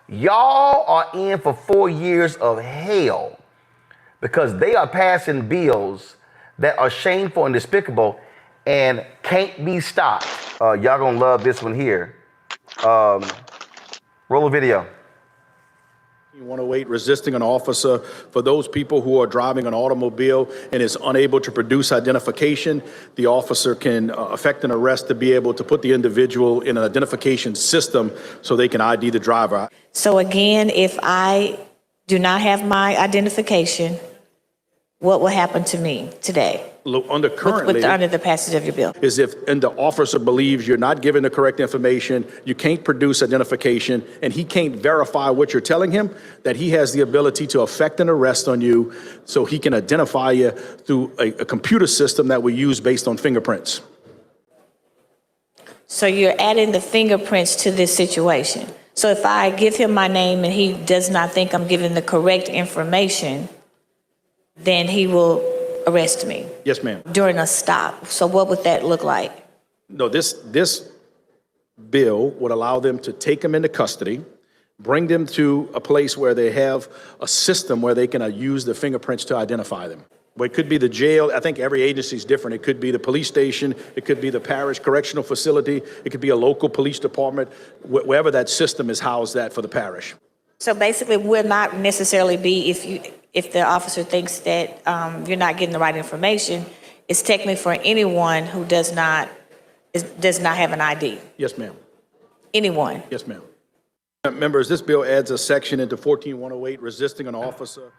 Y'all are in for 4 years of hell because they are passing bills that are shameful and despicable and can't be stopped. Y'all gonna love this one here. Roll a video. 108, resisting an officer. For those people who are driving an automobile and is unable to produce identification, the officer can effect an arrest to be able to put the individual in an identification system so they can ID the driver. So again, if I do not have my identification, what will happen to me today? Under currently, under the passage of your bill, is if and the officer believes you're not giving the correct information, you can't produce identification, and he can't verify what you're telling him, that he has the ability to effect an arrest on you so he can identify you through a computer system that we use based on fingerprints. So you're adding the fingerprints to this situation. So if I give him my name and he does not think I'm giving the correct information, then he will arrest me. Yes, ma'am. During a stop. So what would that look like? No, this bill would allow them to take them into custody, bring them to a place where they have a system where they can use the fingerprints to identify them. Well, it could be the jail. I think every agency is different. It could be the police station. It could be the parish correctional facility. It could be a local police department, wherever that system is housed at for the parish. So basically, will not necessarily be if the officer thinks that you're not getting the right information. It's technically for anyone who does not have an ID. Yes, ma'am. Anyone. Yes, ma'am. Members, this bill adds a section into 14108, resisting an officer.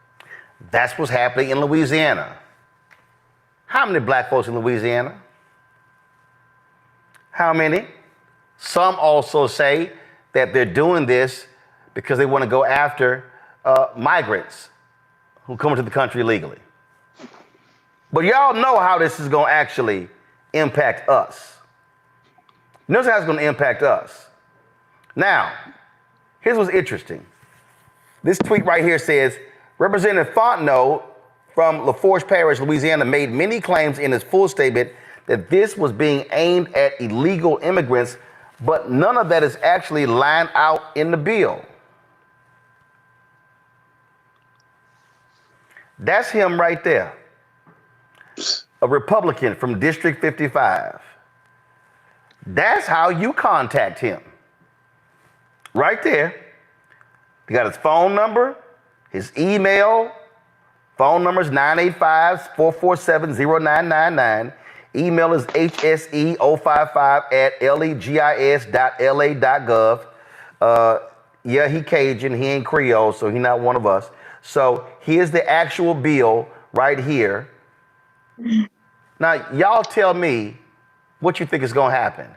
That's what's happening in Louisiana. How many black folks in Louisiana? How many? Some also say that they're doing this because they want to go after migrants who come into the country illegally. But y'all know how this is going to actually impact us. Notice how it's going to impact us. Now, here's what's interesting. This tweet right here says, Representative Fontenot from Lafourche Parish, Louisiana, made many claims in his full statement that this was being aimed at illegal immigrants, but none of that is actually lined out in the bill. That's him right there. A Republican from District 55. That's how you contact him. Right there. You got his phone number, his email. Phone number is 985-447-0999. Email is hse055@legis.la.gov. Yeah, he Cajun, he ain't Creole, so he not one of us. So here's the actual bill right here. Now, y'all tell me what you think is going to happen.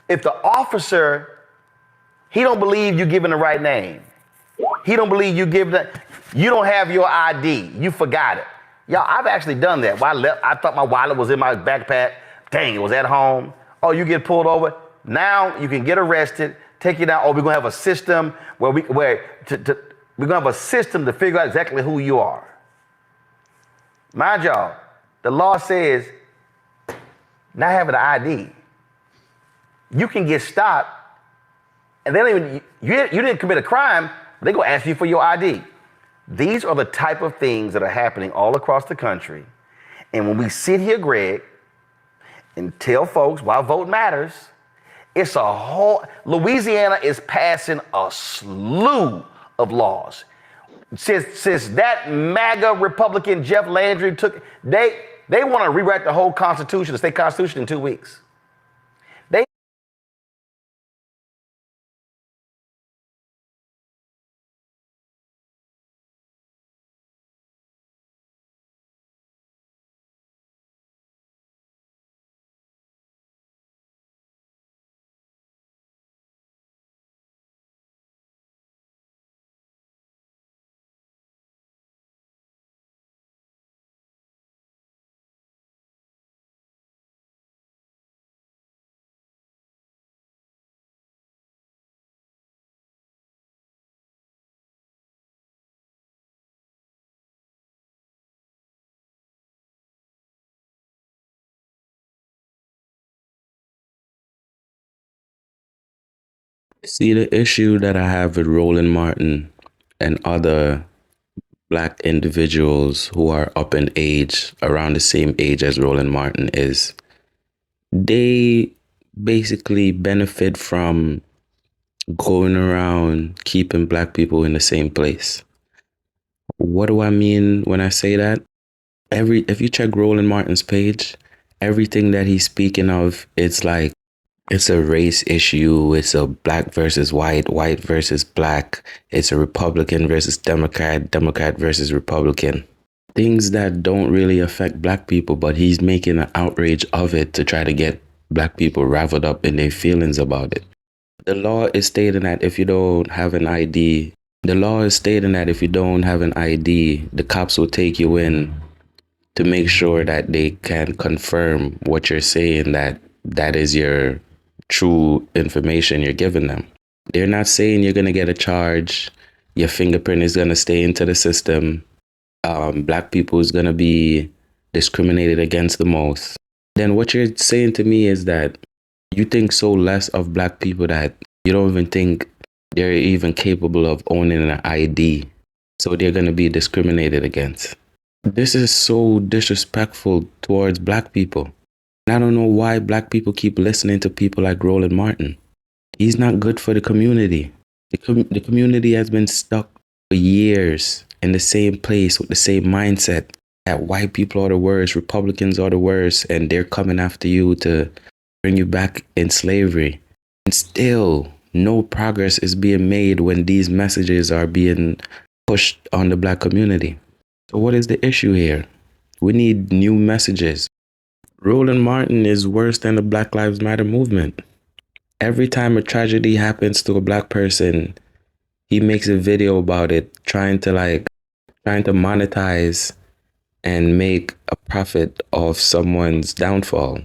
If the officer, he don't believe you giving the right name. He don't believe you you don't have your ID. You forgot it. Y'all, I've actually done that. I thought my wallet was in my backpack. Dang, it was at home. Oh, you get pulled over. Now you can get arrested, take you down. Oh, we're gonna have a system we're gonna have a system to figure out exactly who you are. Mind y'all, the law says not having an ID, you can get stopped, and they don't even you didn't commit a crime. They're gonna ask you for your ID. These are the type of things that are happening all across the country. And when we sit here, Greg, and tell folks why vote matters, it's a whole, Louisiana is passing a slew of laws. Since that MAGA Republican Jeff Landry they want to rewrite the whole Constitution, the state Constitution, in 2 weeks. See, the issue that I have with Roland Martin and other black individuals who are up in age, around the same age as Roland Martin, is they basically benefit from going around keeping black people in the same place. What do I mean when I say that? If you check Roland Martin's page, everything that he's speaking of, it's like it's a race issue, it's a black versus white, white versus black, it's a Republican versus Democrat, Democrat versus Republican. Things that don't really affect black people, but he's making an outrage of it to try to get black people raveled up in their feelings about it. The law is stating that if you don't have an ID, the law is stating that if you don't have an ID, the cops will take you in to make sure that they can confirm what you're saying, that that is your true information you're giving them. They're not saying you're going to get a charge, your fingerprint is going to stay into the system, black people is going to be discriminated against the most. Then what you're saying to me is that you think so less of black people that you don't even think they're even capable of owning an ID. So they're going to be discriminated against. This is so disrespectful towards black people. And I don't know why black people keep listening to people like Roland Martin. He's not good for the community. The community has been stuck for years in the same place with the same mindset that white people are the worst, Republicans are the worst, and they're coming after you to bring you back in slavery. And still, no progress is being made when these messages are being pushed on the black community. So what is the issue here? We need new messages. Roland Martin is worse than the Black Lives Matter movement. Every time a tragedy happens to a black person, he makes a video about it, trying to monetize and make a profit of someone's downfall.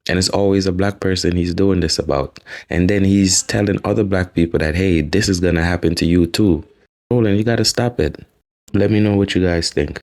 And it's always a black person he's doing this about. And then he's telling other black people that, hey, this is going to happen to you too. Roland, you got to stop it. Let me know what you guys think.